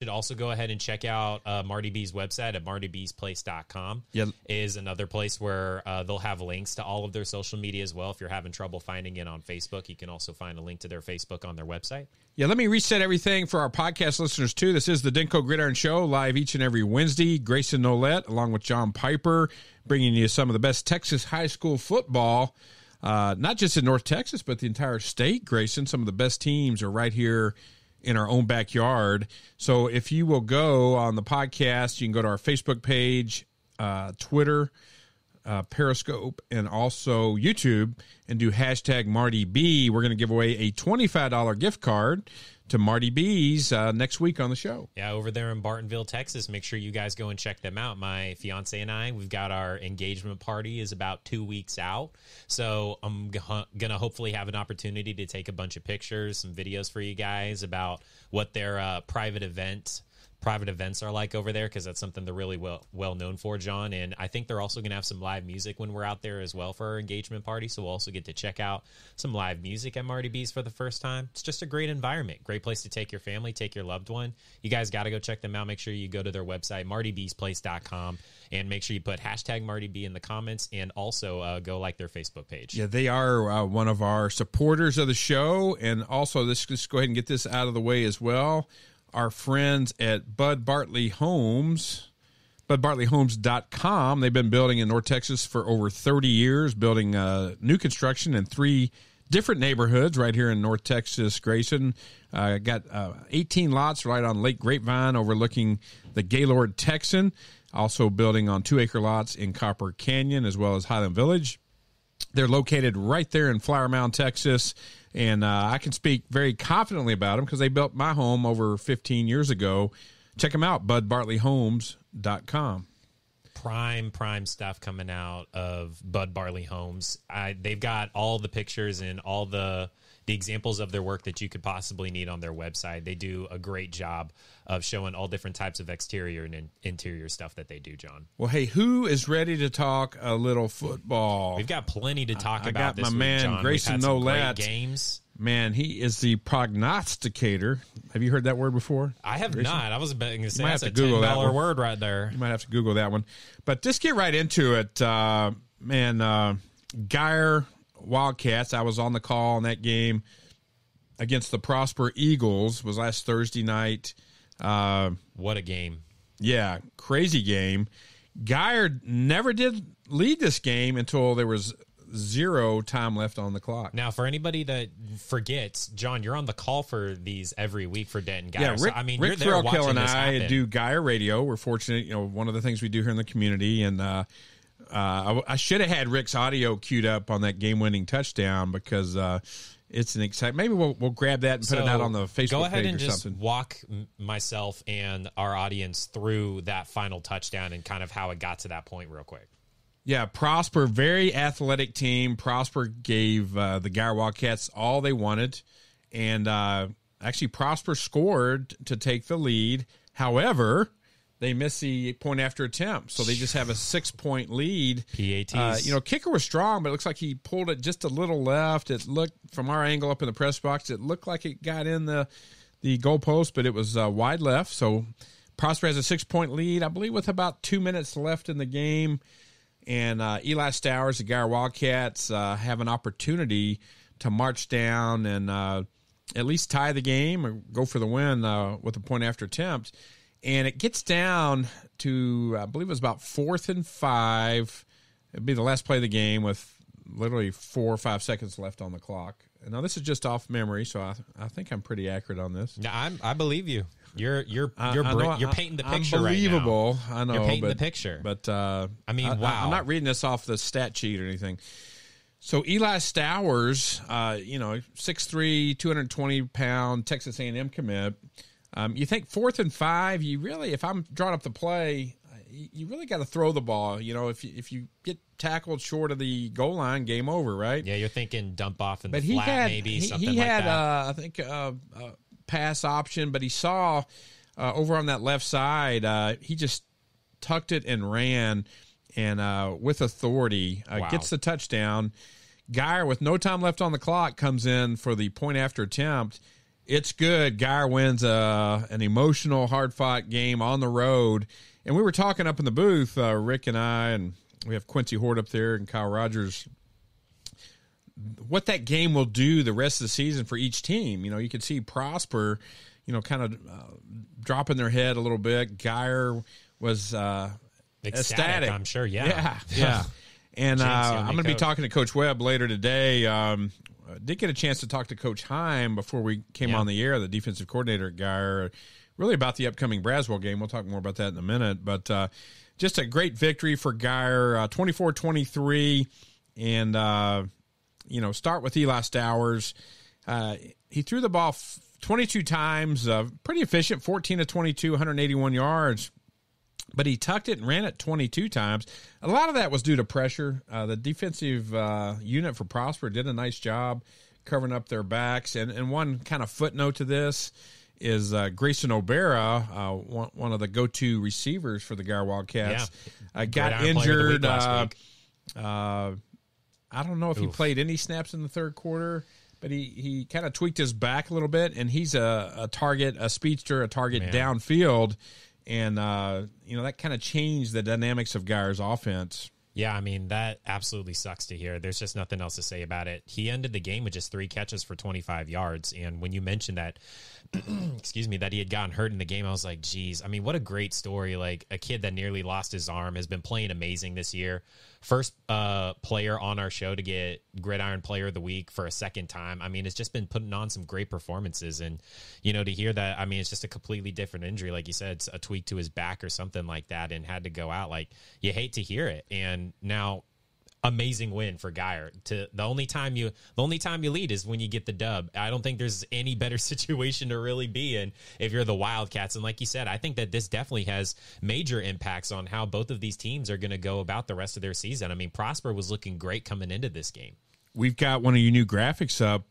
Should also go ahead and check out Marty B's website at martybeesplace.com. Yep. Is another place where they'll have links to all of their social media as well. If you're having trouble finding it on Facebook, you can also find a link to their Facebook on their website. Yeah, let me reset everything for our podcast listeners, too. This is the Denko Gridiron Show, live each and every Wednesday. Grayson Nolette, along with John Piper, bringing you some of the best Texas high school football, not just in North Texas, but the entire state, Grayson. Some of the best teams are right here in our own backyard. So if you will go on the podcast, you can go to our Facebook page, Twitter, Periscope, and also YouTube, and do hashtag Marty B. We're going to give away a $25 gift card to Marty B's next week on the show. Yeah, over there in Bartonville, Texas. Make sure you guys go and check them out. My fiance and I, we've got our engagement party is about 2 weeks out. So I'm going to hopefully have an opportunity to take a bunch of pictures, some videos for you guys about what their private events are like over there, because that's something they're really well known for, John. And I think they're also going to have some live music when we're out there as well for our engagement party. So we'll also get to check out some live music at Marty B's for the first time. It's just a great environment, great place to take your family, take your loved one. You guys got to go check them out. Make sure you go to their website, martybeesplace.com, and make sure you put hashtag Marty B in the comments, and also go like their Facebook page. Yeah, they are one of our supporters of the show. And also, let's just go ahead and get this out of the way as well. Our friends at Bud Bartley Homes, budbartleyhomes.com. They've been building in North Texas for over 30 years, building new construction in 3 different neighborhoods right here in North Texas, Grayson. Got 18 lots right on Lake Grapevine overlooking the Gaylord Texan. Also building on 2-acre lots in Copper Canyon as well as Highland Village. They're located right there in Flower Mound, Texas, and I can speak very confidently about them because they built my home over 15 years ago. Check them out, budbartleyhomes.com. Prime stuff coming out of Bud Bartley Homes. They've got all the pictures and all the examples of their work that you could possibly need on their website. They do a great job of showing all different types of exterior and interior stuff that they do, John. Well, hey, who is ready to talk a little football? We've got plenty to talk about. I got this my week, man, John. Grayson We've had some Nolette. great games. Man, he is the prognosticator. Have you heard that word before? I have Grayson? not. I was going to say might that's have a to Google that $10 one. word right there. You might have to Google that one. But just get right into it. Geyer Wildcats, I was on the call in that game against the Prosper Eagles, was last Thursday night. What a game. Yeah, crazy game. Geyer never did lead this game until there was 0 time left on the clock. Now, for anybody that forgets, John, you're on the call for these every week for Denton Geyer. Yeah, Rick, so, I mean, Rick you're there watching and this I happen. do Geyer Radio. We're fortunate, one of the things we do here in the community, and I should have had Rick's audio queued up on that game-winning touchdown because it's an exciting. Maybe we'll grab that and put it out on the Facebook page or something. Go ahead and just walk myself and our audience through that final touchdown and kind of how it got to that point real quick. Yeah, Prosper, very athletic team. Prosper gave the Geyer Wildcats all they wanted, and actually Prosper scored to take the lead. However, they missed the point after attempt, so they just have a 6-point lead. PATs. Kicker was strong, but it looks like he pulled it just a little left. It looked, from our angle up in the press box, it looked like it got in the goalpost, but it was wide left. So Prosper has a 6-point lead, I believe, with about 2 minutes left in the game. And Eli Stowers, the Geyer Wildcats, have an opportunity to march down and at least tie the game or go for the win with a point after attempt. And it gets down to, I believe it was about 4th and 5. It'd be the last play of the game with literally 4 or 5 seconds left on the clock. And now this is just off memory, so I think I'm pretty accurate on this. Yeah, I believe you. You're painting the picture unbelievable, right now. I know. You're painting the picture. But I mean, wow. I'm not reading this off the stat sheet or anything. So Eli Stowers, 6'3", 220-pound Texas A&M commit. You think 4th and 5, if I'm drawing up the play, you really got to throw the ball. If you get tackled short of the goal line, game over, right? Yeah, you're thinking dump off in the flat, maybe something like that. I think pass option, but he saw over on that left side, he just tucked it and ran, and with authority gets the touchdown. Geyer, with no time left on the clock, comes in for the point after attempt, It's good. Geyer wins an emotional, hard-fought game on the road. And we were talking up in the booth, Rick and I, and we have Quincy Hort up there and Kyle Rogers, what that game will do the rest of the season for each team. You can see Prosper, kind of dropping their head a little bit. Geyer was ecstatic. I'm sure, yeah. And I'm going to be talking to Coach Webb later today. Did get a chance to talk to Coach Heim before we came on the air, the defensive coordinator at Geyer, really about the upcoming Braswell game. We'll talk more about that in a minute. But just a great victory for Geyer, 24-23. And, start with Eli Stowers. He threw the ball 22 times, pretty efficient, 14 of 22, 181 yards. But he tucked it and ran it 22 times. A lot of that was due to pressure. The defensive unit for Prosper did a nice job covering up their backs. And one kind of footnote to this is Grayson O'Bara, one of the go-to receivers for the Geyer Wildcats, got injured. I don't know if he played any snaps in the third quarter, but he kind of tweaked his back a little bit, and he's a target, a speedster, a target downfield. And, that kind of changed the dynamics of Geyer's offense. Yeah, I mean, that absolutely sucks to hear. There's just nothing else to say about it. He ended the game with just 3 catches for 25 yards. And when you mentioned that, that he had gotten hurt in the game, I was like, geez, I mean, what a great story. Like, a kid that nearly lost his arm has been playing amazing this year. First player on our show to get Gridiron Player of the Week for a second time. I mean, it's just been putting on some great performances. And, to hear that, I mean, it's just a completely different injury. Like you said, it's a tweak to his back or something like that and had to go out. Like, you hate to hear it. And now, amazing win for Geyer. The only time you lead is when you get the dub. I don't think there's any better situation to really be in if you're the Wildcats. And like you said, I think that this definitely has major impacts on how both of these teams are going to go about the rest of their season. I mean, Prosper was looking great coming into this game. We've got one of your new graphics up,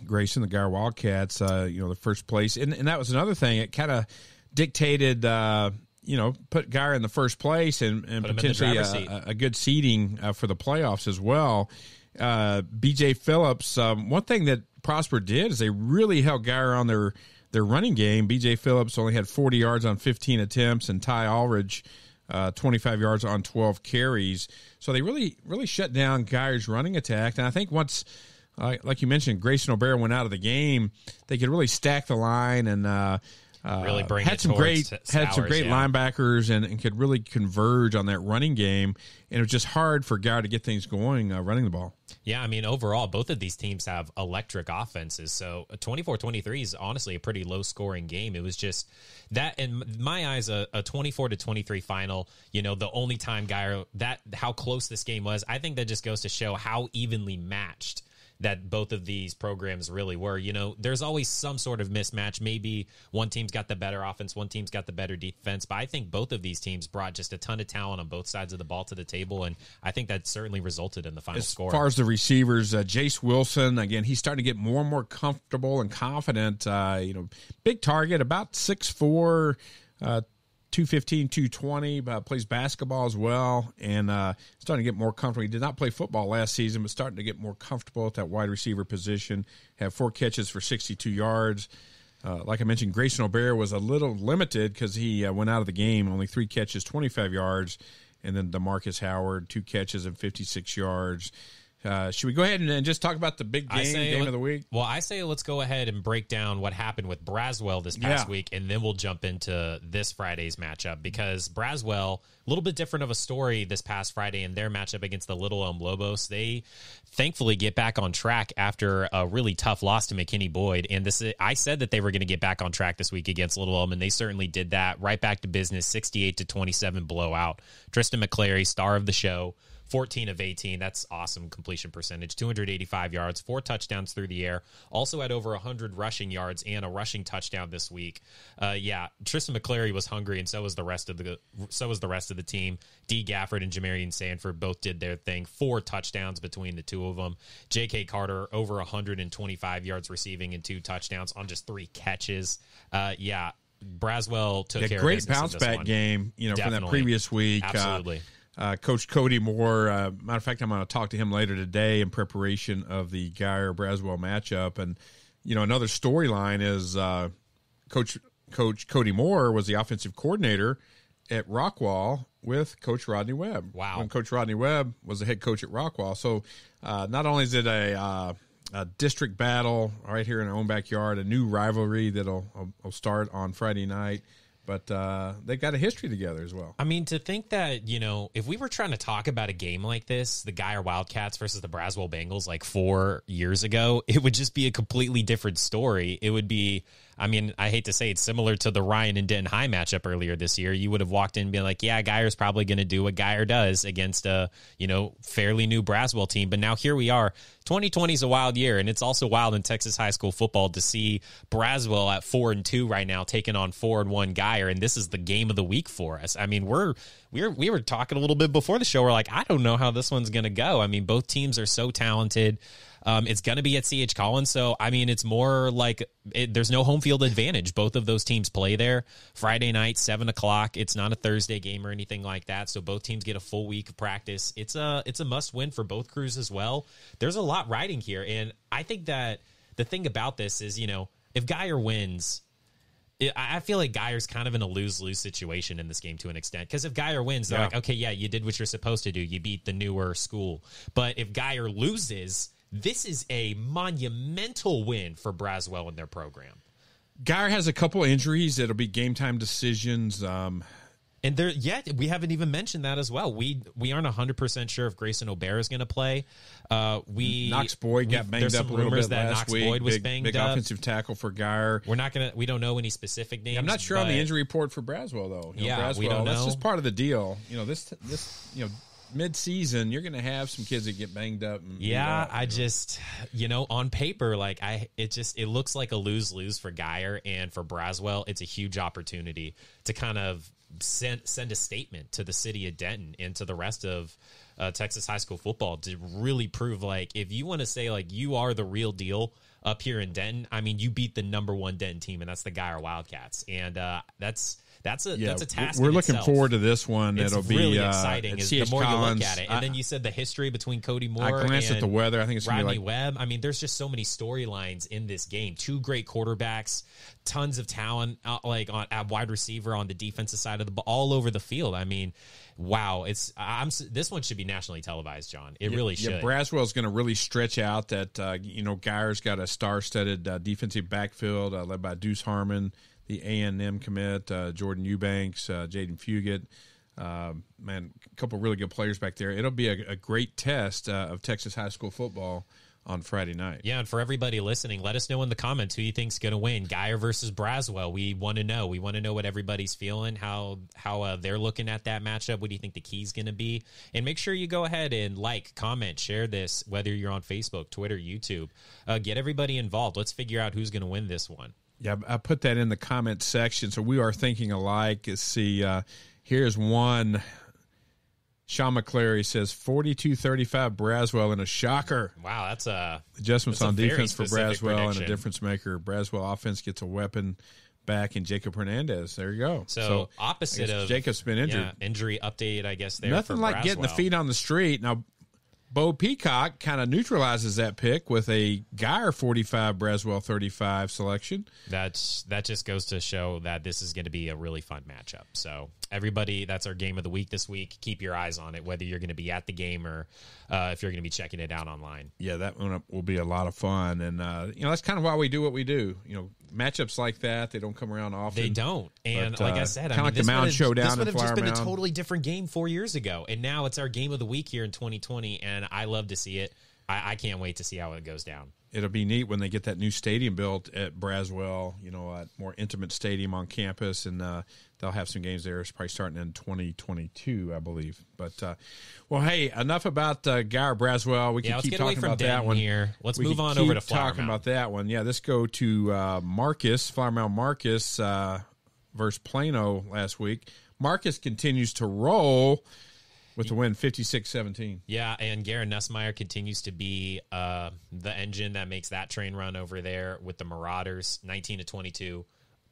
Grayson, the Geyer Wildcats, the first place. And that was another thing. It kind of dictated put Geyer in the first place and potentially a good seeding for the playoffs as well. B.J. Phillips, one thing that Prosper did is they really held Geyer on their running game. B.J. Phillips only had 40 yards on 15 attempts, and Ty Aldridge 25 yards on 12 carries. So they really, really shut down Geyer's running attack. And I think once, like you mentioned, Grayson O'Bara went out of the game, they could really stack the line and really bring had some great linebackers and could really converge on that running game. And it was just hard for Geyer to get things going running the ball. Yeah, I mean, overall, both of these teams have electric offenses. So 24-23 is honestly a pretty low-scoring game. It was just that, in my eyes, a 24-23 final, the only time Geyer, how close this game was, I think that just goes to show how evenly matched that both of these programs really were. There's always some sort of mismatch. Maybe one team's got the better offense, one team's got the better defense, but I think both of these teams brought just a ton of talent on both sides of the ball to the table, and I think that certainly resulted in the final score. As far as the receivers, Jace Wilson, again, he's starting to get more and more comfortable and confident. Big target, about 6'4", 215, 220, plays basketball as well, and starting to get more comfortable. He did not play football last season, but starting to get more comfortable at that wide receiver position. Have 4 catches for 62 yards. Like I mentioned, Grayson O'Bara was a little limited because he went out of the game, only 3 catches, 25 yards, and then DeMarcus Howard, 2 catches and 56 yards. Should we go ahead and just talk about the big game of the week? Well, I say let's go ahead and break down what happened with Braswell this past week, and then we'll jump into this Friday's matchup, because Braswell, a little bit different of a story this past Friday in their matchup against the Little Elm Lobos. They thankfully get back on track after a really tough loss to McKinney Boyd, and I said that they were going to get back on track this week against Little Elm, and they certainly did that. Right back to business, 68-27 blowout. Tristan McClary, star of the show, 14 of 18. That's awesome completion percentage. 285 yards, 4 touchdowns through the air. Also had over 100 rushing yards and a rushing touchdown this week. Tristan McClary was hungry, and so was the rest of the team. D. Gafford and Jamarian Sanford both did their thing. 4 touchdowns between the two of them. J.K. Carter over 125 yards receiving and 2 touchdowns on just 3 catches. Braswell took care of business. Great bounce back game, from that previous week. Absolutely. Coach Cody Moore, matter of fact, I'm going to talk to him later today in preparation of the Geyer-Braswell matchup. And, another storyline is Coach Cody Moore was the offensive coordinator at Rockwall with Coach Rodney Webb. Wow. When Coach Rodney Webb was the head coach at Rockwall. So not only is it a district battle right here in our own backyard, a new rivalry that'll start on Friday night, but they got a history together as well. I mean, to think that, if we were trying to talk about a game like this, the Guyer Wildcats versus the Braswell Bengals like 4 years ago, it would just be a completely different story. It would be, I mean, I hate to say it's similar to the Ryan and Denton High matchup earlier this year. You would have walked in and been like, yeah, Guyer's probably going to do what Guyer does against a, fairly new Braswell team. But now here we are. 2020 is a wild year, and it's also wild in Texas high school football to see Braswell at 4-2 right now taking on 4-1 Guyer, and this is the game of the week for us. I mean, we were talking a little bit before the show. We're like, I don't know how this one's going to go. I mean, both teams are so talented. It's going to be at C.H. Collins, so, I mean, it's more like there's no home field advantage. Both of those teams play there Friday night, 7 o'clock. It's not a Thursday game or anything like that, so both teams get a full week of practice. It's a must-win for both crews as well. There's a lot riding here, and I think that the thing about this is, if Guyer wins, I feel like Guyer's kind of in a lose-lose situation in this game to an extent. Because if Guyer wins, they're like, okay, yeah, you did what you're supposed to do. You beat the newer school. But if Guyer loses, this is a monumental win for Braswell and their program. Guyer has a couple injuries that'll be game-time decisions. And we haven't even mentioned that as well. We aren't 100% sure if Grayson O'Bear is going to play. Knox Boyd got banged up a little bit last week. Boyd was banged big up. Offensive tackle for Guyer. We don't know any specific names. I'm not sure on the injury report for Braswell though. Braswell, we don't know. That's just part of the deal. This mid-season, you're going to have some kids that get banged up. On paper, it looks like a lose-lose for Guyer, and for Braswell, it's a huge opportunity to kind of send a statement to the city of Denton and to the rest of Texas high school football to really prove, if you want to say, you are the real deal up here in Denton, I mean, you beat the number one Denton team, and that's the Guyer Wildcats. And that's a task. We're looking forward to this one. It's It'll really be exciting the more you look at it. And then you said the history between Cody Moore I glanced and at the weather. I think it's Rodney Webb. I mean, there's just so many storylines in this game. Two great quarterbacks, tons of talent, at wide receiver on the defensive side of the ball, all over the field. I mean, wow! This one should be nationally televised, John. It really should. Yeah, Braswell's going to really stretch out that. Guyer's got a star-studded defensive backfield led by Deuce Harmon, the A&M commit, Jordan Eubanks, Jaden Fugit. A couple really good players back there. It'll be a great test of Texas high school football on Friday night. Yeah, and for everybody listening, let us know in the comments who you think's going to win, Guyer versus Braswell. We want to know. We want to know what everybody's feeling, how they're looking at that matchup. What do you think the key's going to be? And make sure you go ahead and comment, share this, whether you're on Facebook, Twitter, YouTube. Get everybody involved. Let's figure out who's going to win this one. Yeah, I put that in the comment section, so we are thinking alike. Let's see, here's one. Sean McClary says 42-35 Braswell in a shocker. Wow, that's adjustments on defense for Braswell prediction. And a difference maker. Braswell offense gets a weapon back in Jacob Hernandez. There you go. So opposite of Jacob's been injured. Yeah, injury update, I guess. There nothing for like Braswell. Getting the feet on the street now. Bo Peacock kind of neutralizes that pick with a Guyer 45, Braswell 35 selection. That just goes to show that this is going to be a really fun matchup. So everybody, that's our game of the week this week. Keep your eyes on it, whether you're going to be at the game or if you're going to be checking it out online. Yeah, that one will be a lot of fun. And, that's kind of why we do what we do. Matchups like that, they don't come around often. They don't. And but, like I said, kind of like the Mound Showdown. This would have just been Mound. A totally different game 4 years ago. And now it's our game of the week here in 2020. And I love to see it. I can't wait to see how it goes down. It'll be neat when they get that new stadium built at Braswell, a more intimate stadium on campus, and they'll have some games there. It's probably starting in 2022, I believe. But, hey, enough about Guyer Braswell. We can keep talking about that one here. Let's move on over to Flower talking Mound. about that one. Yeah, let's go to Marcus, Flower Mound Marcus versus Plano last week. Marcus continues to roll with the win, 56-17. Yeah, and Garrett Nussmeyer continues to be the engine that makes that train run over there with the Marauders, 19-22,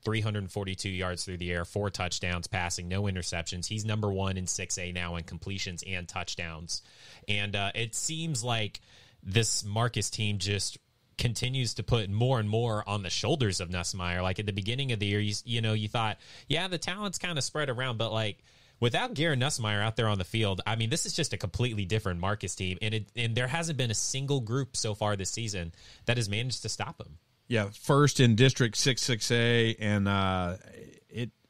342 yards through the air, 4 touchdowns passing, no interceptions. He's number 1 in 6A now in completions and touchdowns. And it seems like this Marcus team just continues to put more and more on the shoulders of Nussmeier. Like at the beginning of the year, you thought, yeah, the talent's kind of spread around, but like without Garrett Nussmeier out there on the field, I mean, this is just a completely different Marcus team, and there hasn't been a single group so far this season that has managed to stop him. Yeah, first in District 6-6A, and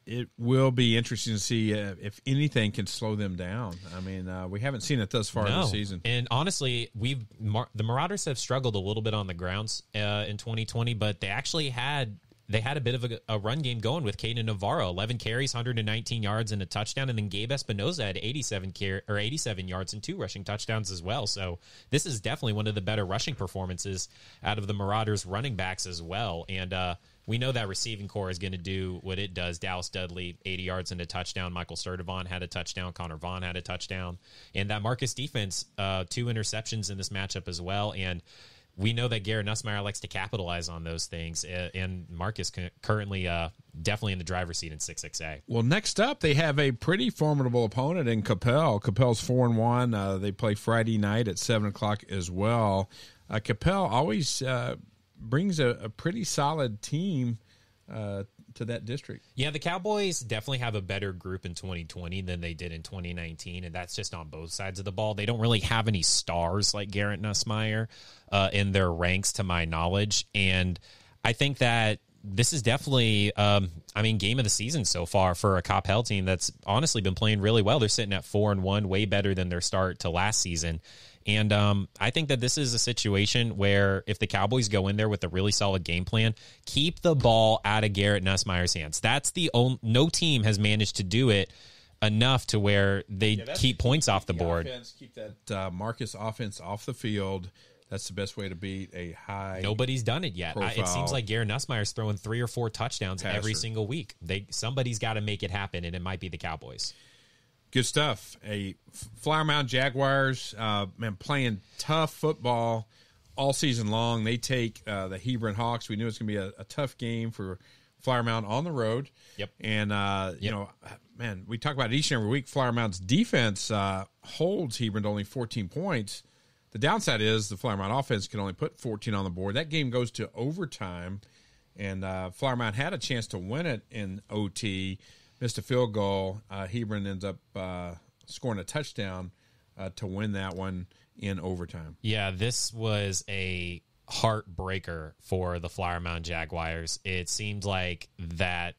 it will be interesting to see if anything can slow them down. I mean, we haven't seen it thus far this season. And honestly, the Marauders have struggled a little bit on the grounds in 2020, but they actually had a bit of a run game going with Caden Navarro, 11 carries, 119 yards and a touchdown, and then Gabe Espinoza had 87 yards and 2 rushing touchdowns as well. So this is definitely one of the better rushing performances out of the Marauders running backs as well. And we know that receiving core is going to do what it does. Dallas Dudley, 80 yards and a touchdown. Michael Sturdivant had a touchdown. Connor Vaughn had a touchdown. And that Marcus defense, 2 interceptions in this matchup as well. And we know that Garrett Nussmeier likes to capitalize on those things, and Marcus currently definitely in the driver's seat in 6-6A. Well, next up, they have a pretty formidable opponent in Capel. Capel's 4-1. They play Friday night at 7 o'clock as well. Capel always brings a pretty solid team to that district. Yeah, the Cowboys definitely have a better group in 2020 than they did in 2019, and that's just on both sides of the ball. They don't really have any stars like Garrett Nussmeier in their ranks, to my knowledge, and I think that this is definitely, game of the season so far for a Capel team that's honestly been playing really well. They're sitting at 4-1, way better than their start to last season. And I think that this is a situation where if the Cowboys go in there with a really solid game plan, keep the ball out of Garrett Nussmeier's hands. That's no team has managed to do it enough to where they keep points off the board. Keep that Marcus offense off the field. That's the best way to beat a high. Nobody's done it yet. It seems like Garrett Nussmeier's throwing 3 or 4 touchdowns every single week. Somebody's got to make it happen, and it might be the Cowboys. Good stuff. A Flower Mound Jaguars, playing tough football all season long. They take the Hebron Hawks. We knew it was going to be a tough game for Flower Mound on the road. Yep. And, we talk about it each and every week. Flower Mound's defense holds Hebron to only 14 points. The downside is the Flower Mound offense can only put 14 on the board. That game goes to overtime, and Flower Mound had a chance to win it in OT. Missed a field goal. Hebron ends up scoring a touchdown to win that one in overtime. Yeah, this was a heartbreaker for the Flower Mound Jaguars. It seemed like that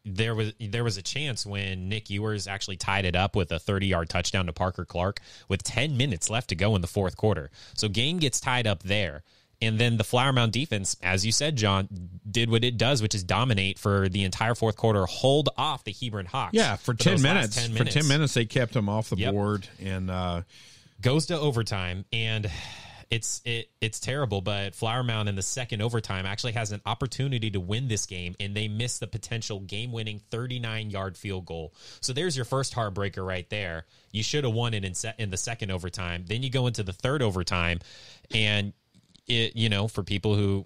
there was a chance when Nick Ewers actually tied it up with a 30-yard touchdown to Parker Clark with 10 minutes left to go in the fourth quarter. So game gets tied up there. And then the Flower Mound defense, as you said, John, did what it does, which is dominate for the entire fourth quarter, hold off the Hebron Hawks. Yeah, for 10 minutes. For 10 minutes, they kept them off the board. And goes to overtime, and it's terrible. But Flower Mound in the second overtime actually has an opportunity to win this game, and they miss the potential game-winning 39-yard field goal. So there's your first heartbreaker right there. You should have won it in the second overtime. Then you go into the third overtime, and for people who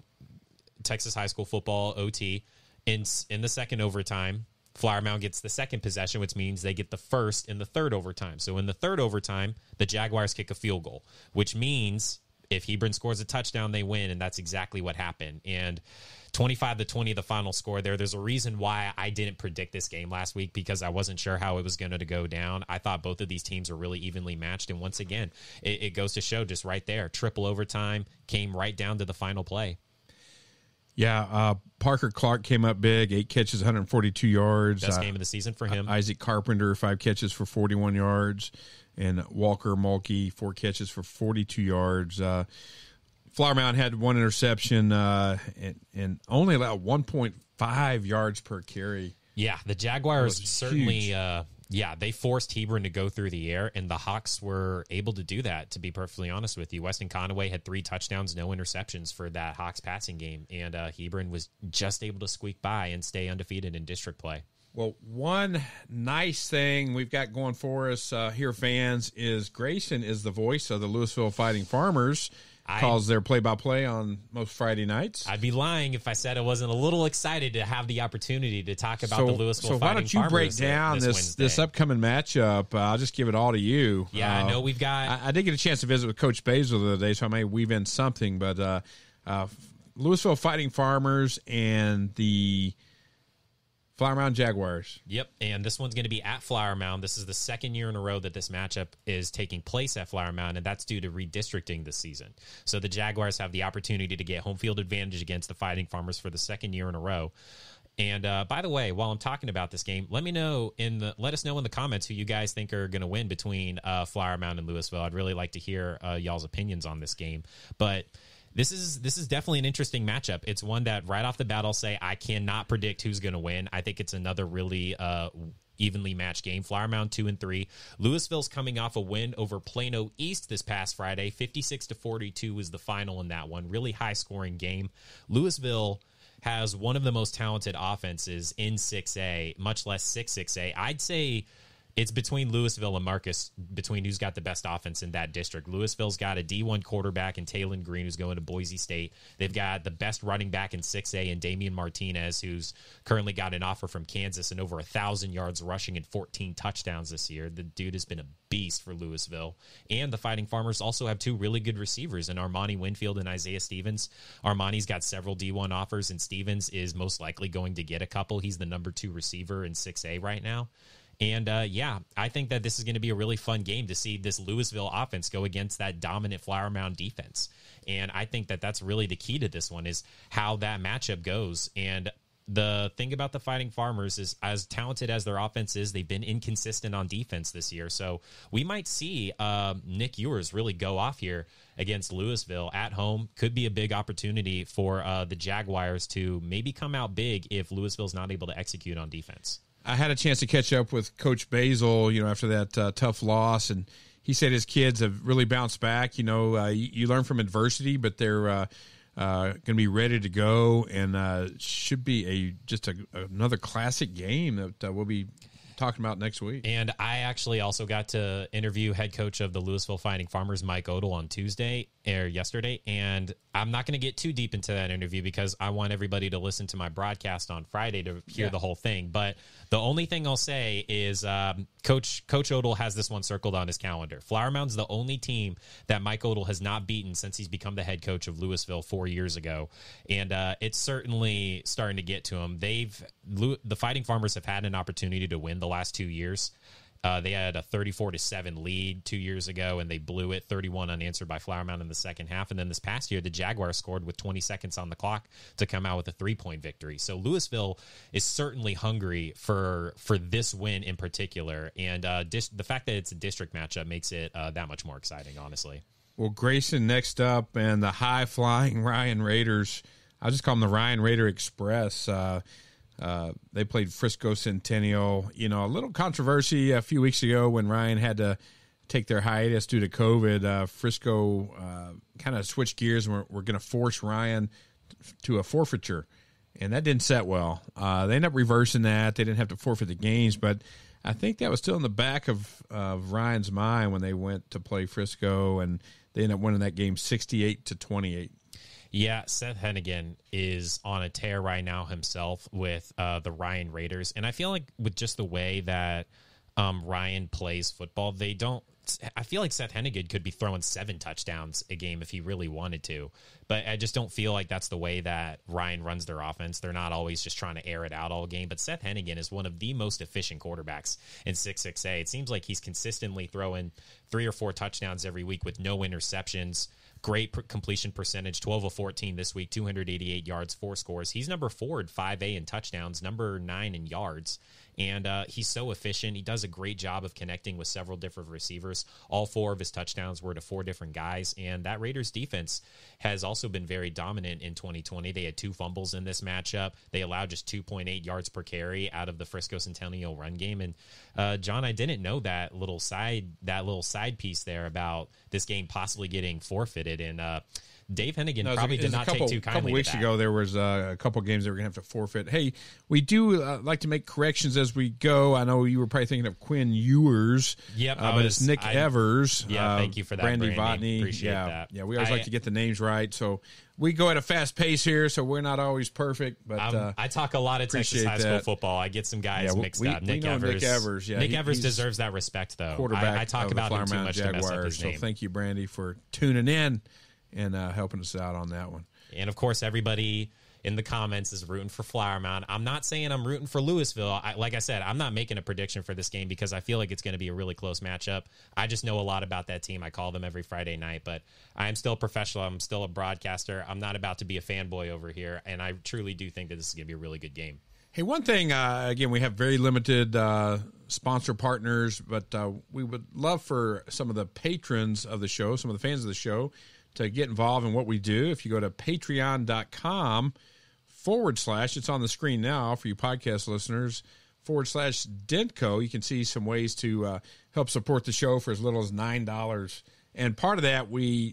Texas high school football OT in the second overtime, Flower Mound gets the second possession, which means they get the first in the third overtime. So in the third overtime, the Jaguars kick a field goal, which means if Hebron scores a touchdown, they win, and that's exactly what happened. And 25-20, the final score there. There's a reason why I didn't predict this game last week, because I wasn't sure how it was going to go down. I thought both of these teams were really evenly matched, and once again, it goes to show just right there. Triple overtime came right down to the final play. Yeah, Parker Clark came up big, 8 catches, 142 yards. Best game of the season for him. Isaac Carpenter, 5 catches for 41 yards. And Walker Mulkey, 4 catches for 42 yards. Flower Mound had 1 interception and only allowed 1.5 yards per carry. Yeah, the Jaguars certainly they forced Hebron to go through the air, and the Hawks were able to do that, to be perfectly honest with you. Weston Conaway had 3 touchdowns, no interceptions for that Hawks passing game, and Hebron was just able to squeak by and stay undefeated in district play. Well, one nice thing we've got going for us here, fans, is Grayson is the voice of the Louisville Fighting Farmers. Calls their play-by-play on most Friday nights. I'd be lying if I said I wasn't a little excited to have the opportunity to talk about the Louisville Fighting Farmers. So why don't you break down this upcoming matchup? I'll just give it all to you. Yeah, I know we've got... I did get a chance to visit with Coach Basil the other day, so I may weave in something, but Louisville Fighting Farmers and the Flower Mound Jaguars. Yep, and this one's going to be at Flower Mound. This is the second year in a row that this matchup is taking place at Flower Mound, and that's due to redistricting this season. So the Jaguars have the opportunity to get home field advantage against the Fighting Farmers for the second year in a row. And by the way, while I'm talking about this game, let us know in the comments who you guys think are going to win between Flower Mound and Louisville. I'd really like to hear y'all's opinions on this game, but. This is definitely an interesting matchup. It's one that right off the bat, I'll say I cannot predict who's going to win. I think it's another really evenly matched game. Flower Mound 2-3. Louisville's coming off a win over Plano East this past Friday. 56-42 was the final in that one. Really high scoring game. Louisville has one of the most talented offenses in 6A, much less 6A. I'd say it's between Louisville and Marcus, between who's got the best offense in that district. Louisville's got a D1 quarterback in Taylon Green, who's going to Boise State. They've got the best running back in 6A in Damian Martinez, who's currently got an offer from Kansas and over 1,000 yards rushing and 14 touchdowns this year. The dude has been a beast for Louisville. And the Fighting Farmers also have two really good receivers in Armani Winfield and Isaiah Stevens. Armani's got several D1 offers, and Stevens is most likely going to get a couple. He's the number 2 receiver in 6A right now. And, I think that this is going to be a really fun game to see this Louisville offense go against that dominant Flower Mound defense. And I think that that's really the key to this one is how that matchup goes. And the thing about the Fighting Farmers is as talented as their offense is, they've been inconsistent on defense this year. So we might see Nick Ewers really go off here against Louisville at home. Could be a big opportunity for the Jaguars to maybe come out big if Louisville's not able to execute on defense. I had a chance to catch up with Coach Basil, after that tough loss, and he said his kids have really bounced back. You learn from adversity, but they're going to be ready to go, and should be another classic game that we'll be talking about next week. And I actually also got to interview head coach of the Louisville Fighting Farmers, Mike Odell, on yesterday, and I'm not going to get too deep into that interview because I want everybody to listen to my broadcast on Friday to hear the whole thing. But the only thing I'll say is Coach Odell has this one circled on his calendar. Flower Mound's the only team that Mike Odell has not beaten since he's become the head coach of Louisville 4 years ago. And it's certainly starting to get to him. The Fighting Farmers have had an opportunity to win the last 2 years. They had a 34-7 lead 2 years ago, and they blew it 31 unanswered by Flower Mound in the second half. And then this past year, the Jaguars scored with 20 seconds on the clock to come out with a 3-point victory. So Louisville is certainly hungry for this win in particular. And the fact that it's a district matchup makes it that much more exciting, honestly. Well, Grayson next up, and the high-flying Ryan Raiders. I'll just call them the Ryan Raider Express. They played Frisco Centennial. A little controversy a few weeks ago when Ryan had to take their hiatus due to COVID. Frisco kind of switched gears and we're going to force Ryan to a forfeiture, and that didn't set well. They ended up reversing that. They didn't have to forfeit the games, but I think that was still in the back of Ryan's mind when they went to play Frisco, and they ended up winning that game 68-28. Yeah, Seth Hennigan is on a tear right now himself with the Ryan Raiders. And I feel like with just the way that Ryan plays football, I feel like Seth Hennigan could be throwing 7 touchdowns a game if he really wanted to. But I just don't feel like that's the way that Ryan runs their offense. They're not always just trying to air it out all game. But Seth Hennigan is one of the most efficient quarterbacks in 6A. It seems like he's consistently throwing 3 or 4 touchdowns every week with no interceptions. Great completion percentage, 12 of 14 this week, 288 yards, 4 scores. He's number 4 at 5A in touchdowns, number 9 in yards. And he's so efficient. He does a great job of connecting with several different receivers. All 4 of his touchdowns were to 4 different guys. And that Raiders defense has also been very dominant in 2020. They had 2 fumbles in this matchup. They allowed just 2.8 yards per carry out of the Frisco Centennial run game. And John, I didn't know that little side piece there about this game possibly getting forfeited. And Dave Hennigan probably did not take too kindly to that. A couple weeks ago, there was a couple games that were going to have to forfeit. Hey, we do like to make corrections as we go. I know you were probably thinking of Quinn Ewers. Yep, but it's Nick Evers. Yeah, thank you for that, Brandy Votney. Appreciate that. Yeah, we always like to get the names right. So we go at a fast pace here, so we're not always perfect. But I talk a lot of Texas high school football. I get some guys mixed up. Nick Evers. Yeah, Nick Evers deserves that respect, though. Quarterback I talk about him too much to mess up his name. So thank you, Brandy, for tuning in and helping us out on that one. And, of course, everybody in the comments is rooting for Flower Mound. I'm not saying I'm rooting for Louisville. Like I said, I'm not making a prediction for this game because I feel like it's going to be a really close matchup. I just know a lot about that team. I call them every Friday night, but I'm still a professional. I'm still a broadcaster. I'm not about to be a fanboy over here, and I truly do think that this is going to be a really good game. Hey, one thing, again, we have very limited sponsor partners, but we would love for some of the patrons of the show, some of the fans of the show, to get involved in what we do. If you go to patreon.com/ it's on the screen now for you podcast listeners, /Dentco, you can see some ways to help support the show for as little as $9. And part of that, we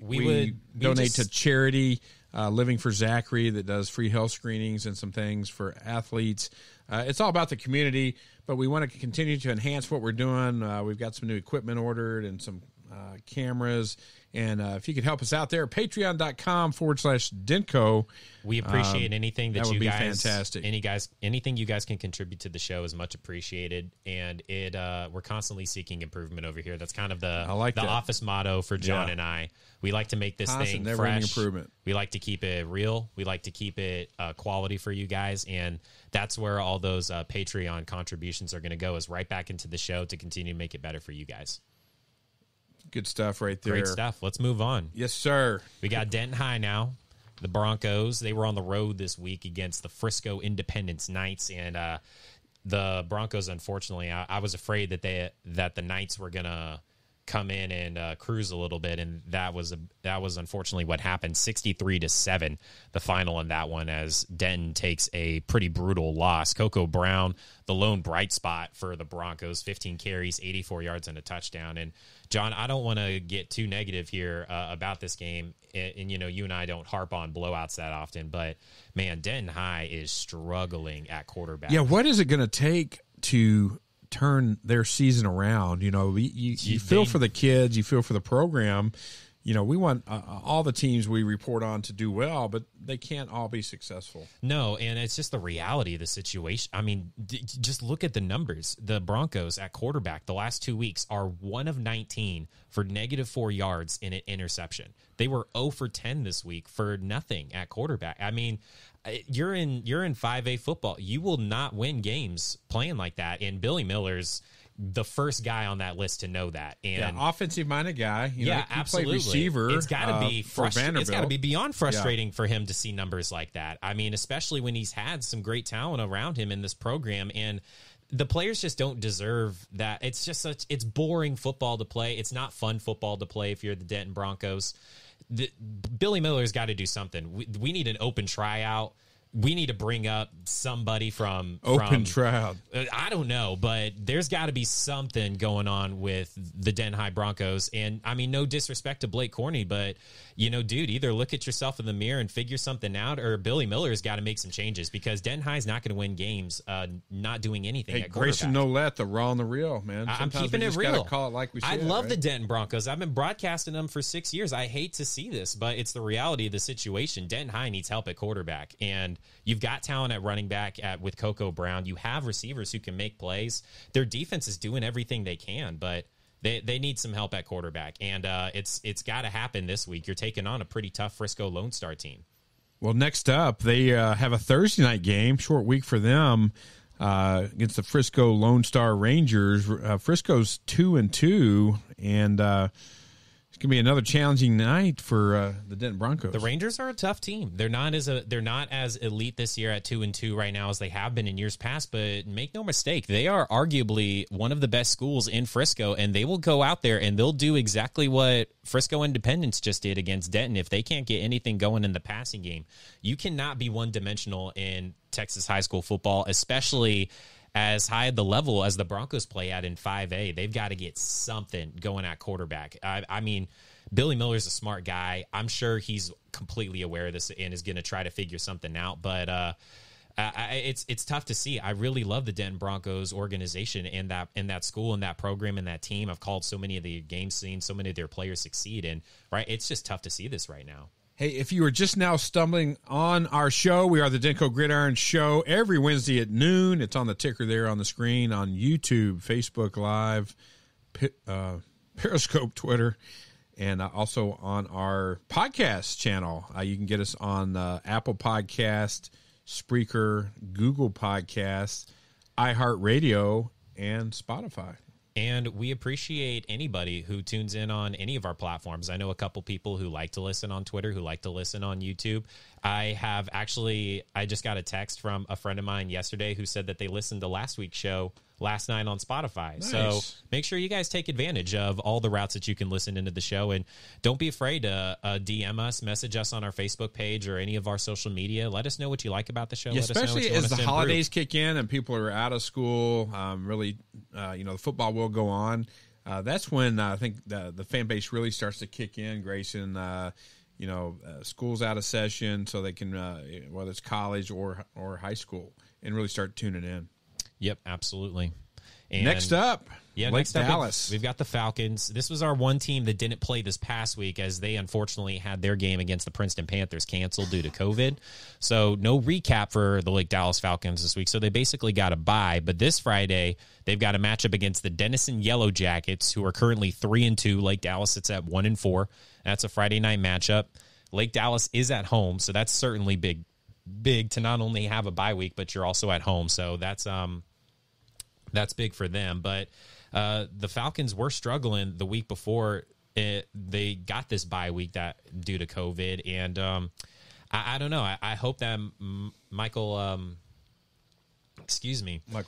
donate to charity, Living for Zachary, that does free health screenings and some things for athletes. It's all about the community, but we want to continue to enhance what we're doing. We've got some new equipment ordered and some cameras. And if you could help us out there, patreon.com /Dentco. We appreciate anything that you would guys, be fantastic. Anything you guys can contribute to the show is much appreciated. And we're constantly seeking improvement over here. That's kind of the office motto for John and I. We like to make this thing fresh. Improvement. We like to keep it real. We like to keep it quality for you guys. And that's where all those Patreon contributions are going to go, is right back into the show to continue to make it better for you guys. Good stuff right there. Great stuff. Let's move on. Yes, sir. We got Denton High now. The Broncos, they were on the road this week against the Frisco Independence Knights, and the Broncos, unfortunately, I was afraid that the Knights were going to come in and cruise a little bit, and that was unfortunately what happened. 63-7, the final in that one, as Denton takes a pretty brutal loss. Coco Brown, the lone bright spot for the Broncos, 15 carries, 84 yards, and a touchdown. And John, I don't want to get too negative here about this game, and you and I don't harp on blowouts that often, but man, Denton High is struggling at quarterback. Yeah, what is it going to take to turn their season around? You feel for the kids, you feel for the program. We want all the teams we report on to do well, but they can't all be successful. No, and it's just the reality of the situation. I mean, just look at the numbers. The Broncos at quarterback the last 2 weeks are 1 of 19 for -4 yards in an interception. They were 0 for 10 this week for nothing at quarterback. I mean, you're in 5A football. You will not win games playing like that. And Billy Miller's the first guy on that list to know that. And offensive-minded guy. Absolutely. Receiver. It's got to be frustrating. It's got to be beyond frustrating for him to see numbers like that. I mean, especially when he's had some great talent around him in this program, and the players just don't deserve that. It's just it's boring football to play. It's not fun football to play if you're the Denton Broncos. Billy Miller's got to do something. We need an open tryout. We need to bring up somebody from tryout. I don't know, but there's got to be something going on with the Den High Broncos. And I mean, no disrespect to Blake Corney, but dude, either look at yourself in the mirror and figure something out, or Billy Miller's got to make some changes, because Den High's not going to win games not doing anything. Hey, at quarterback. Grayson Nolette, the raw and the real, man. I'm keeping it real. Call it like we said, I love the Denton Broncos. I've been broadcasting them for 6 years. I hate to see this, but it's the reality of the situation. Denton High needs help at quarterback, and you've got talent at running back with Coco Brown. You have receivers who can make plays. Their defense is doing everything they can, but they need some help at quarterback. And it's got to happen this week. You're taking on a pretty tough Frisco Lone Star team. Well, next up, they have a Thursday night game, short week for them, against the Frisco Lone Star Rangers. Frisco's 2-2, and it's going to be another challenging night for the Denton Broncos. The Rangers are a tough team. They're not as elite this year at 2-2 right now as they have been in years past, but make no mistake, they are arguably one of the best schools in Frisco, and they will go out there and they'll do exactly what Frisco Independence just did against Denton. If they can't get anything going in the passing game, you cannot be one-dimensional in Texas high school football, especially as high at the level as the Broncos play at in 5A. They've got to get something going at quarterback. I mean, Billy Miller's a smart guy. I'm sure he's completely aware of this and is going to try to figure something out. But it's tough to see. I really love the Denton Broncos organization and that school and that program and that team. I've called so many of the games, seen so many of their players succeed, and it's just tough to see this right now. Hey, if you were just now stumbling on our show, we are the Denko Gridiron Show every Wednesday at noon. It's on the ticker there on the screen on YouTube, Facebook Live, Periscope, Twitter. and also on our podcast channel. You can get us on Apple Podcast, Spreaker, Google Podcasts, iHeartRadio, and Spotify. And we appreciate anybody who tunes in on any of our platforms. I know a couple people who like to listen on Twitter, who like to listen on YouTube. I just got a text from a friend of mine yesterday who said that they listened to last week's show last night on Spotify. Nice. So make sure you guys take advantage of all the routes that you can listen into the show. And don't be afraid to DM us, message us on our Facebook page or any of our social media. Let us know what you like about the show. Yeah, Let us know especially what you want as us the to holidays improve. kick in and people are out of school, the football will go on. That's when I think the fan base really starts to kick in, Grayson. School's out of session, so they can, whether it's college or high school, and really start tuning in. Yep, absolutely. And next up, Lake next up, Dallas. We've got the Falcons. This was our one team that didn't play this past week as they unfortunately had their game against the Princeton Panthers canceled due to COVID. So no recap for the Lake Dallas Falcons this week. So they basically got a bye. But this Friday, they've got a matchup against the Denison Yellow Jackets, who are currently 3-2. Lake Dallas sits at 1-4. That's a Friday night matchup. Lake Dallas is at home, so that's certainly big to not only have a bye week, but you're also at home. So that's big for them. But the Falcons were struggling the week before they got this bye week due to COVID. And I don't know. I hope that Michael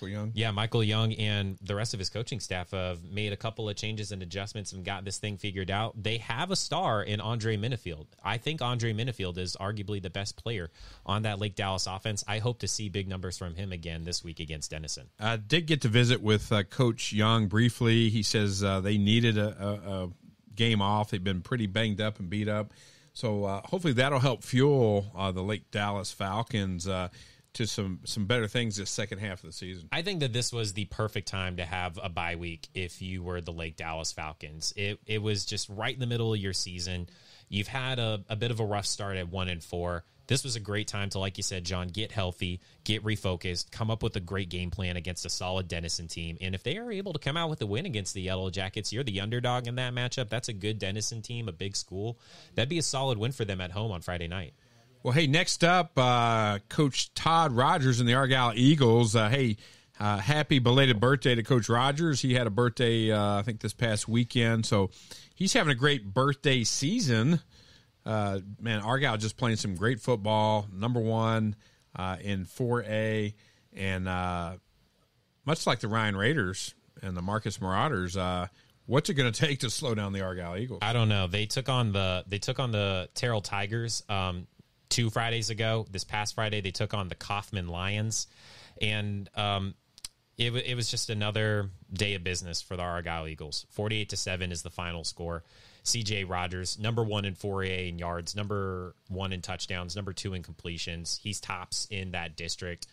Young. Yeah, Michael Young and the rest of his coaching staff have made a couple of changes and adjustments and got this thing figured out. They have a star in Andre Minifield. I think Andre Minifield is arguably the best player on that Lake Dallas offense. I hope to see big numbers from him again this week against Denison. I did get to visit with Coach Young briefly. He says they needed a game off. They've been pretty banged up and beat up. So hopefully that'll help fuel the Lake Dallas Falcons to some better things this second half of the season. I think that this was the perfect time to have a bye week if you were the Lake Dallas Falcons. It was just right in the middle of your season. You've had a bit of a rough start at 1-4. This was a great time to, like you said, John, get healthy, get refocused, come up with a great game plan against a solid Denison team. And if they are able to come out with a win against the Yellow Jackets, you're the underdog in that matchup. That's a good Denison team, a big school. That'd be a solid win for them at home on Friday night. Well, hey, next up, Coach Todd Rogers and the Argyle Eagles. Happy belated birthday to Coach Rogers. He had a birthday, I think, this past weekend. So he's having a great birthday season. Argyle just playing some great football, number one in 4A. And much like the Ryan Raiders and the Marcus Marauders, what's it going to take to slow down the Argyle Eagles? I don't know. They took on the Terrell Tigers 2 Fridays ago. This past Friday, they took on the Kaufman Lions, and it was just another day of business for the Argyle Eagles. 48-7 is the final score. C.J. Rogers, number 1 in 4A in yards, number 1 in touchdowns, number 2 in completions. He's tops in that district.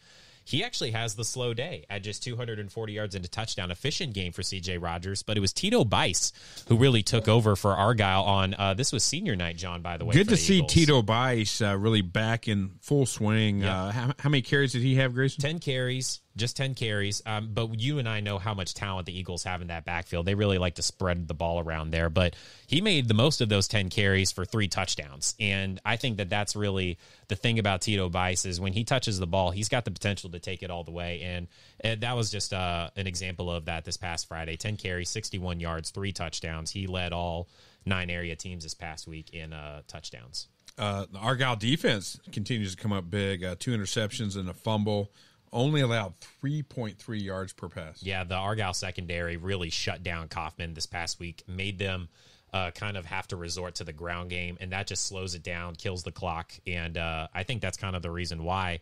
He actually has the slow day at just 240 yards and a touchdown. Efficient game for C.J. Rogers, but it was Tito Bice who really took over for Argyle on this was senior night, John, by the way. Good to see Eagles. Tito Bice really back in full swing. Yeah. How many carries did he have, Grayson? 10 carries. Just 10 carries, but you and I know how much talent the Eagles have in that backfield. They really like to spread the ball around there, but he made the most of those 10 carries for 3 touchdowns, and I think that that's really the thing about Tito Bice is when he touches the ball, he's got the potential to take it all the way, and that was just an example of that this past Friday. 10 carries, 61 yards, 3 touchdowns. He led all 9 area teams this past week in touchdowns. The Argyle defense continues to come up big, 2 interceptions and a fumble. Only allowed 3.3 yards per pass. Yeah, the Argyle secondary really shut down Kaufman this past week, made them kind of have to resort to the ground game, and that just slows it down, kills the clock, and I think that's kind of the reason why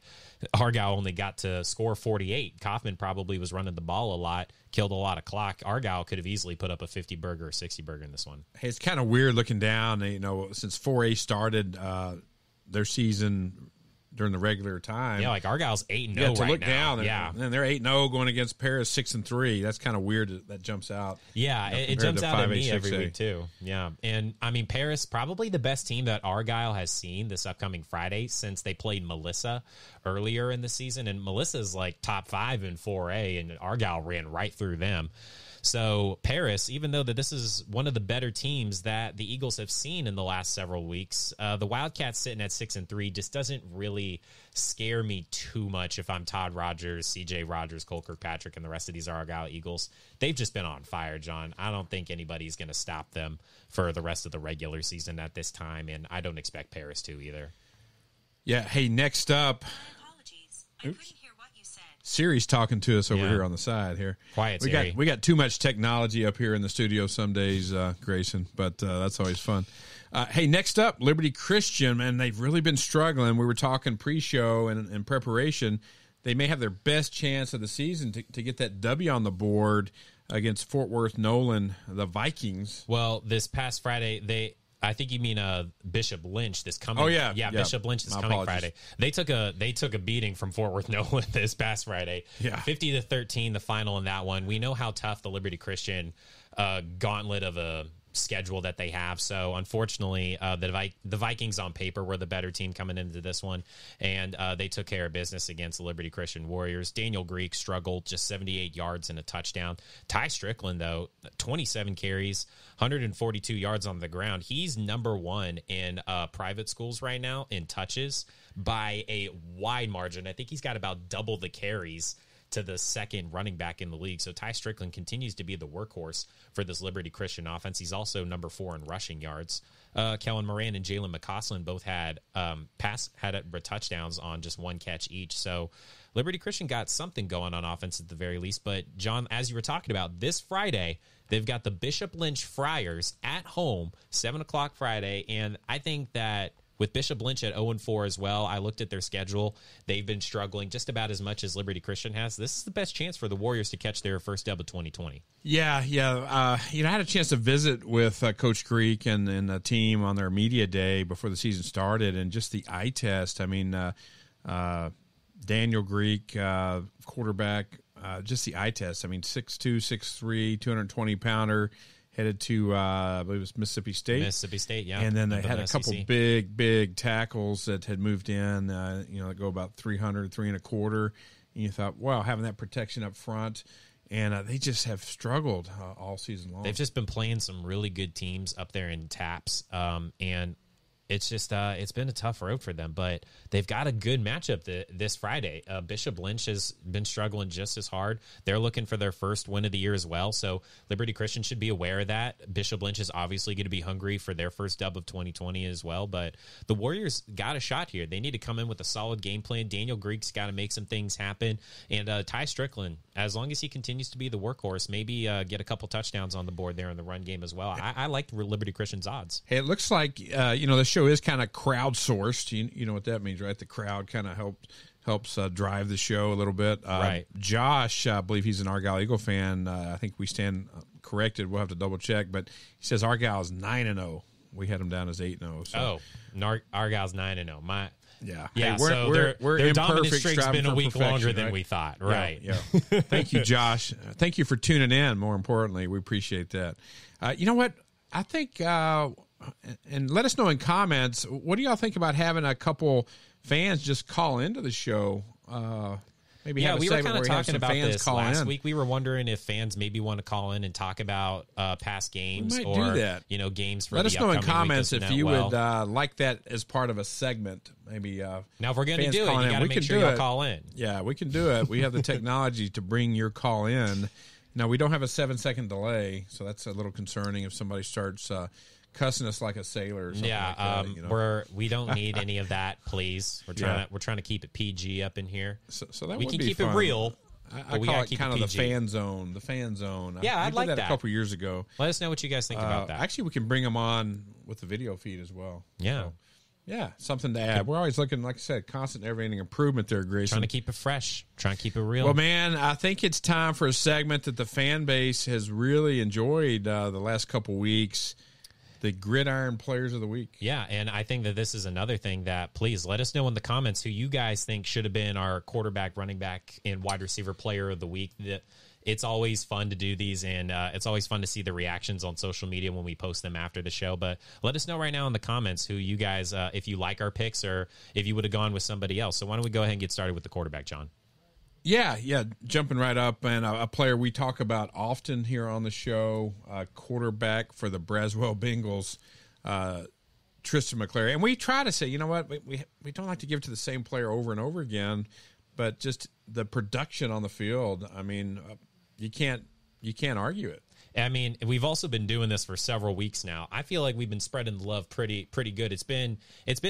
Argyle only got to score 48. Kaufman probably was running the ball a lot, killed a lot of clock. Argyle could have easily put up a 50-burger or 60-burger in this one. Hey, it's kind of weird looking down, since 4A started their season during the regular time. Yeah, like Argyle's 8-0 right to look now. Down, and they're 8-0 going against Paris 6-3. That's kind of weird. That jumps out. Yeah, it jumps out at me every week too. Yeah, and I mean Paris probably the best team that Argyle has seen this upcoming Friday since they played Melissa earlier in the season, and Melissa's like top 5 in 4A, and Argyle ran right through them. So Paris, even though that this is one of the better teams that the Eagles have seen in the last several weeks, the Wildcats sitting at 6-3 just doesn't really scare me too much. If I'm Todd Rogers, C.J. Rogers, Cole Kirkpatrick, and the rest of these Argyle Eagles, they've just been on fire, John. I don't think anybody's going to stop them for the rest of the regular season at this time, and I don't expect Paris to either. Yeah. Hey, next up. Apologies. I couldn't hear what you said. Siri's talking to us over here on the side here. Quiet, we Siri. got too much technology up here in the studio some days, Grayson, but that's always fun. Hey, next up, Liberty Christian, man, they've really been struggling. We were talking pre-show and preparation. They may have their best chance of the season to get that W on the board against Fort Worth Nolan, the Vikings. Well, this past Friday, I think you mean Bishop Lynch this coming. Oh yeah, Bishop Lynch this coming Friday. They took a beating from Fort Worth Nolan this past Friday. Yeah, 50-13, the final in that one. We know how tough the Liberty Christian gauntlet of a schedule that they have. So unfortunately, the Vikings on paper were the better team coming into this one, and they took care of business against the Liberty Christian Warriors. Daniel Greek struggled, just 78 yards and a touchdown. Ty Strickland, though, 27 carries, 142 yards on the ground. He's number one in private schools right now in touches by a wide margin. I think he's got about double the carries to the second running back in the league. So Ty Strickland continues to be the workhorse for this Liberty Christian offense. He's also number 4 in rushing yards. Kellen Moran and Jalen McCausland both had touchdowns on just one catch each. So Liberty Christian got something going on offense at the very least. But John, as you were talking about, this Friday they've got the Bishop Lynch Friars at home, 7:00 Friday, and I think that with Bishop Lynch at 0-4 as well, I looked at their schedule. They've been struggling just about as much as Liberty Christian has. This is the best chance for the Warriors to catch their first dub of 2020. Yeah. I had a chance to visit with Coach Greek and the team on their media day before the season started, and just the eye test. I mean, Daniel Greek, quarterback, just the eye test. I mean, 6'2", 6'3", 220-pounder. Headed to, I believe it was Mississippi State. Mississippi State, yeah. And then they had a couple big tackles that had moved in, that go about 300, 3.25. And you thought, wow, having that protection up front. And they just have struggled all season long. They've just been playing some really good teams up there in TAPS. And it's just it's been a tough road for them, but they've got a good matchup this Friday. Bishop Lynch has been struggling just as hard. They're looking for their first win of the year as well, so Liberty Christian should be aware of that. Bishop Lynch is obviously going to be hungry for their first dub of 2020 as well, but the Warriors got a shot here. They need to come in with a solid game plan. Daniel Greek's got to make some things happen, and Ty Strickland, as long as he continues to be the workhorse, maybe get a couple touchdowns on the board there in the run game as well. I like Liberty Christian's odds. Hey, it looks like the show is kind of crowdsourced. You know what that means, right? The crowd kind of helps drive the show a little bit. Right. Josh, I believe he's an Argyle Eagle fan. I think we stand corrected. We'll have to double check, but he says Argyle is 9-0. We had him down as 8-0. So. Argyle's 9-0. Yeah. Hey, we're their dominant imperfect, streak's been a week longer than right? we thought. Right. Yeah. Thank you, Josh. Thank you for tuning in. More importantly, we appreciate that. You know what? I think, and let us know in comments, what do y'all think about having a couple fans just call into the show? Maybe have a we were segment kind of where you have talking some about fans this call last in. week. We were wondering if fans maybe want to call in and talk about past games, We might or do that. Games for Let the us know in upcoming week comments of if the you net. would like that as part of a segment. Maybe Now, if we're going to fans do it, calling you in. got to We make can sure do y'all it. call in. Yeah, we can do it. We have the technology to bring your call in. Now, we don't have a 7-second delay, so that's a little concerning if somebody starts cussing us like a sailor or something like that. We don't need any of that, please. We're trying to keep it PG up in here. So that we would can be keep fun. it real. I we call gotta it keep kind it of the PG. fan zone. The fan zone. Yeah, I'd we like did that. a couple years ago. Let us know what you guys think about that. Actually, we can bring them on with the video feed as well. Yeah. So, yeah, something to add. We're always looking, like I said, constant, never-ending improvement there, Grayson. Trying to keep it fresh. Trying to keep it real. Well, man, I think it's time for a segment that the fan base has really enjoyed the last couple weeks. The Gridiron Players of the Week. Yeah, and I think that this is another thing that, please let us know in the comments who you guys think should have been our quarterback, running back, and wide receiver player of the week. It's always fun to do these, and it's always fun to see the reactions on social media when we post them after the show. But let us know right now in the comments who you guys, if you like our picks or if you would have gone with somebody else. So why don't we go ahead and get started with the quarterback, John? Yeah, jumping right up, and a player we talk about often here on the show, quarterback for the Braswell Bengals, Tristan McClary. And we try to say, you know what, we don't like to give it to the same player over and over again, but just the production on the field, I mean, you can't argue it. I mean, we've also been doing this for several weeks now. I feel like we've been spreading the love pretty good. It's been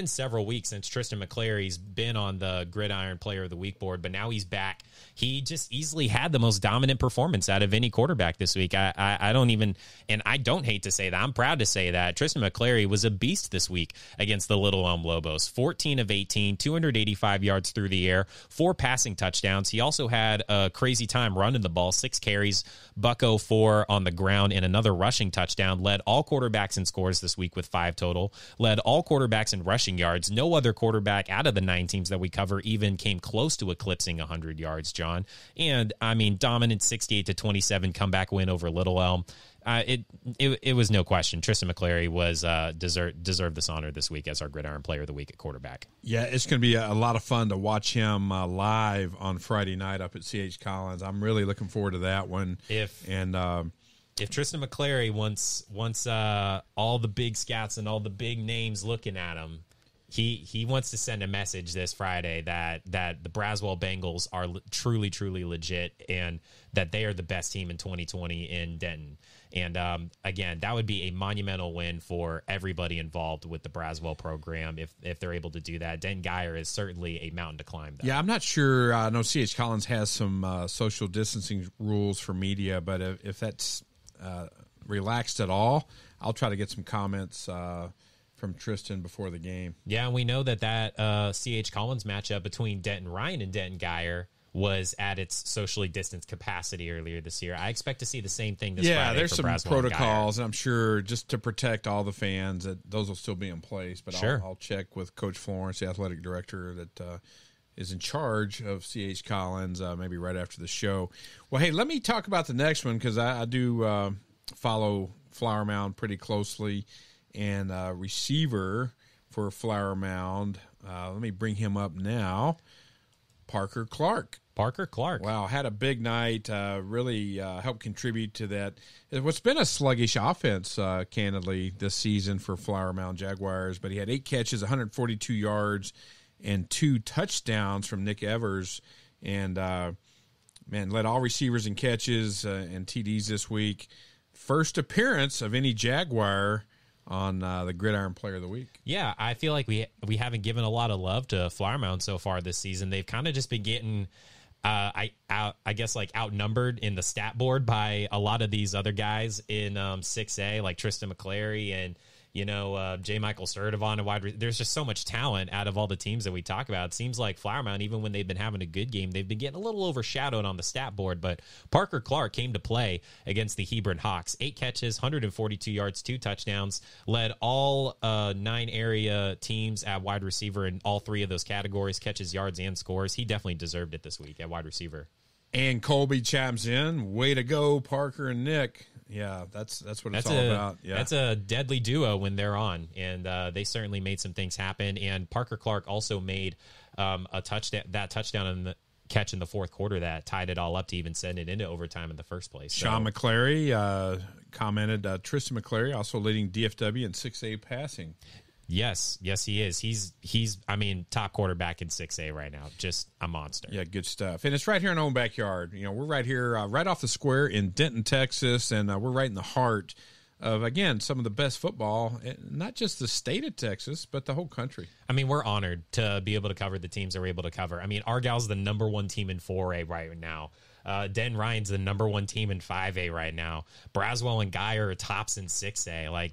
several weeks since Tristan McClary's been on the Gridiron Player of the Week board, but now he's back. He just easily had the most dominant performance out of any quarterback this week. I don't even, and I don't hate to say that. I'm proud to say that Tristan McClary was a beast this week against the Little Elm Lobos. 14 of 18, 285 yards through the air, 4 passing touchdowns. He also had a crazy time running the ball, 6 carries, $104 on the ground, and another rushing touchdown. Led all quarterbacks in scores this week with 5 total. Led all quarterbacks in rushing yards. No other quarterback out of the 9 teams that we cover even came close to eclipsing 100 yards, John. And I mean, dominant 68-27 comeback win over Little Elm. It was no question. Tristan McClary was deserved this honor this week as our Gridiron Player of the Week at quarterback. Yeah, it's going to be a lot of fun to watch him live on Friday night up at C.H. Collins. I'm really looking forward to that one. If Tristan McClary wants all the big scouts and all the big names looking at him, he wants to send a message this Friday that the Braswell Bengals are truly legit and that they are the best team in 2020 in Denton. And again, that would be a monumental win for everybody involved with the Braswell program if they're able to do that. Denton Geyer is certainly a mountain to climb, though. Yeah, I'm not sure. I know C.H. Collins has some social distancing rules for media, but if that's relaxed at all, I'll try to get some comments from Tristan before the game. Yeah, and we know that C.H. Collins matchup between Denton Ryan and Denton Geyer was at its socially distanced capacity earlier this year. I expect to see the same thing this Friday. Yeah, there's for some Braswell protocols, and I'm sure just to protect all the fans that those will still be in place. But sure. I'll check with Coach Florence, the athletic director that is in charge of C.H. Collins, maybe right after the show. Well, hey, let me talk about the next one because I do follow Flower Mound pretty closely, and receiver for Flower Mound. Let me bring him up now. Parker Clark. Wow, had a big night, really helped contribute to that. What's been a sluggish offense, candidly, this season for Flower Mound Jaguars, but he had 8 catches, 142 yards, and 2 touchdowns from Nick Evers, and, led all receivers in catches and TDs this week. First appearance of any Jaguar on the Gridiron Player of the Week. Yeah, I feel like we haven't given a lot of love to Flower Mound so far this season. They've kind of just been getting I guess like outnumbered in the stat board by a lot of these other guys in 6A, like Tristan McClary and J. Michael Sturdivant and wide. There's just so much talent out of all the teams that we talk about. It seems like Flower Mound, even when they've been having a good game, they've been getting a little overshadowed on the stat board. But Parker Clark came to play against the Hebron Hawks. 8 catches, 142 yards, 2 touchdowns. Led all 9 area teams at wide receiver in all 3 of those categories: catches, yards, and scores. He definitely deserved it this week at wide receiver. And Colby chimes in. Way to go, Parker and Nick. Yeah, that's what it's all about. Yeah. That's a deadly duo when they're on, and they certainly made some things happen. And Parker Clark also made a touchdown in the catch in the fourth quarter that tied it all up to even send it into overtime in the first place. Sean McClary commented, Tristan McClary also leading DFW in 6A passing. Yes, he is. He's top quarterback in 6A right now. Just a monster. Yeah, good stuff. And it's right here in our own backyard. We're right here, right off the square in Denton, Texas, and we're right in the heart of, again, some of the best football, not just the state of Texas, but the whole country. I mean, we're honored to be able to cover the teams that we're able to cover. I mean, Argyle's the number 1 team in 4A right now. Den Ryan's the number 1 team in 5A right now. Braswell and Geyer are tops in 6A. Like,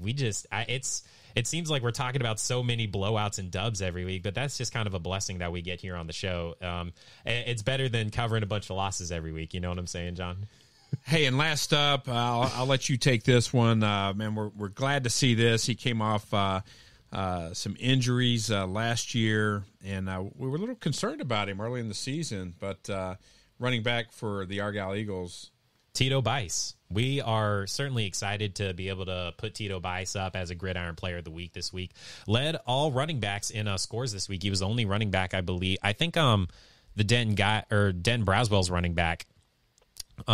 it seems like we're talking about so many blowouts and dubs every week, but that's just kind of a blessing that we get here on the show. It's better than covering a bunch of losses every week. You know what I'm saying, John? Hey, and last up, I'll let you take this one. Man, we're glad to see this. He came off some injuries last year, and we were a little concerned about him early in the season, but running back for the Argyle Eagles, Tito Bice. We are certainly excited to be able to put Tito Bice up as a Gridiron Player of the Week this week. Led all running backs in scores this week. He was the only running back, I believe. I think the Denton guy, or Denton Braswell's running back, it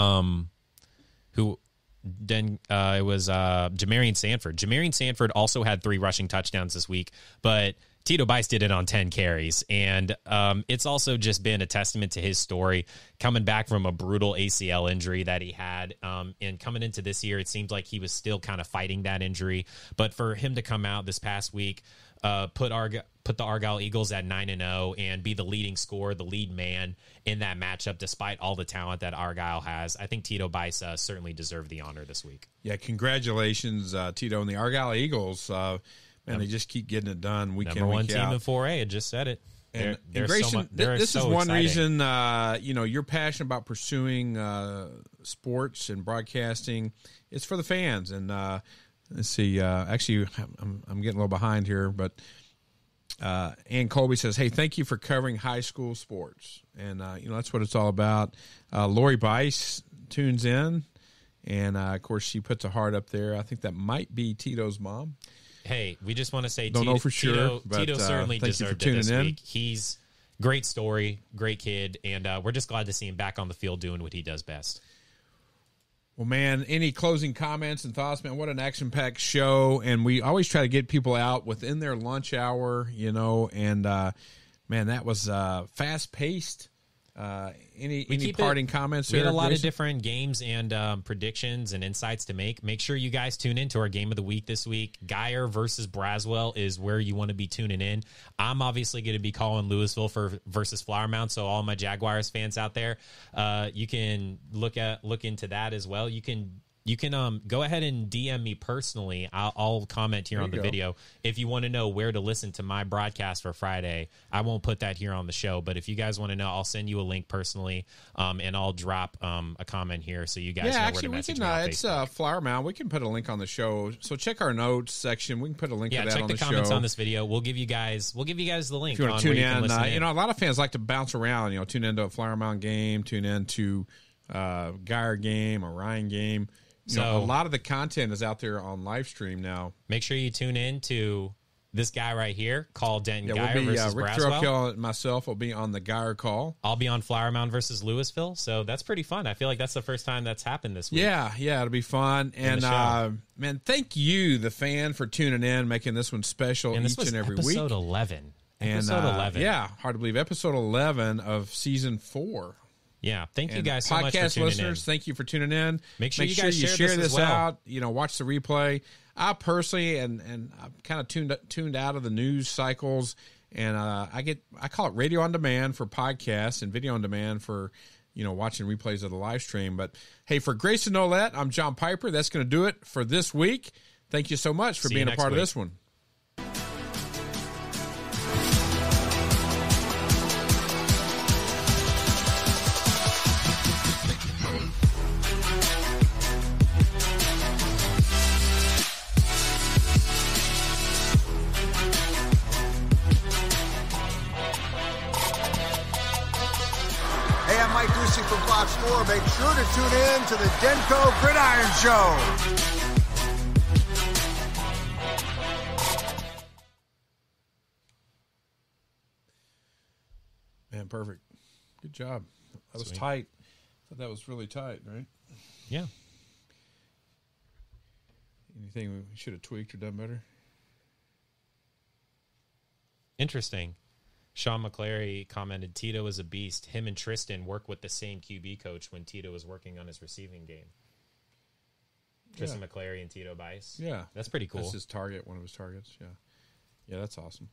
was Jamarian Sanford. Jamarian Sanford also had 3 rushing touchdowns this week, but Tito Bice did it on 10 carries. And it's also just been a testament to his story, coming back from a brutal ACL injury that he had. And coming into this year, it seemed like he was still kind of fighting that injury. But for him to come out this past week, put the Argyle Eagles at 9-0 and be the leading scorer, the lead man in that matchup, despite all the talent that Argyle has, I think Tito Bice certainly deserved the honor this week. Yeah, congratulations, Tito, and the Argyle Eagles. Man, they just keep getting it done week in, Number one week team out. in 4A. I just said it. And Grayson, this is one reason you're passionate about pursuing sports and broadcasting. It's for the fans. And let's see. Actually, I'm getting a little behind here, but Ann Colby says, "Hey, thank you for covering high school sports." And that's what it's all about. Lori Bice tunes in, and of course she puts a heart up there. I think that might be Tito's mom. Hey, we just want to say don't know for sure, but Tito certainly thank you for deserved it tuning this in. week. He's great story, great kid, and we're just glad to see him back on the field doing what he does best. Well, man, any closing comments and thoughts, man? What an action-packed show, and we always try to get people out within their lunch hour, and man, that was fast-paced. Any parting comments? We had a lot Grayson? of different games and predictions and insights to make. Make sure you guys tune into our game of the week this week. Geyer versus Braswell is where you want to be tuning in. I'm obviously going to be calling Louisville versus Flower Mound, so all my Jaguars fans out there, you can look into that as well. You can go ahead and DM me personally. I'll comment here on the video. If you want to know where to listen to my broadcast for Friday, I won't put that here on the show. But if you guys want to know, I'll send you a link personally, and I'll drop a comment here so you guys know where to message me on Facebook. It's Flower Mound. We can put a link on the show. So check our notes section. We can put a link to that on the show. Yeah, check the comments on this video. We'll give you guys the link. If you want to tune in, in. a lot of fans like to bounce around. Tune into a Flower Mound game, tune into Geyer game, a Ryan game. So a lot of the content is out there on live stream now. Make sure you tune in to this guy right here called Denton Geyer we'll be, versus Rick Braswell. Throkill and myself will be on the Geyer call. I'll be on Flower Mound versus Louisville, so that's pretty fun. I feel like that's the first time that's happened this week. Yeah, it'll be fun. And man, thank you, the fan, for tuning in, making this one special each and every week. Episode 11. Episode 11. Yeah, hard to believe. Episode 11 of season 4. Yeah, thank you guys so much for tuning podcast listeners, thank you for tuning in. Make sure you guys share this out. Watch the replay. I personally and I'm kind of tuned out of the news cycles, and I call it radio on demand for podcasts and video on demand for watching replays of the live stream. But hey, for Grayson Nolette, I'm John Piper. That's going to do it for this week. Thank you so much for being a part of this one. From Fox 4, make sure to tune in to the Denko Gridiron Show. Man, perfect. Good job. That was tight. I thought that was really tight, right? Yeah. Anything we should have tweaked or done better? Interesting. Sean McClary commented, Tito is a beast. Him and Tristan work with the same QB coach when Tito was working on his receiving game. Tristan McClary and Tito Bice. Yeah. That's pretty cool. That's his target, one of his targets. Yeah. Yeah, that's awesome.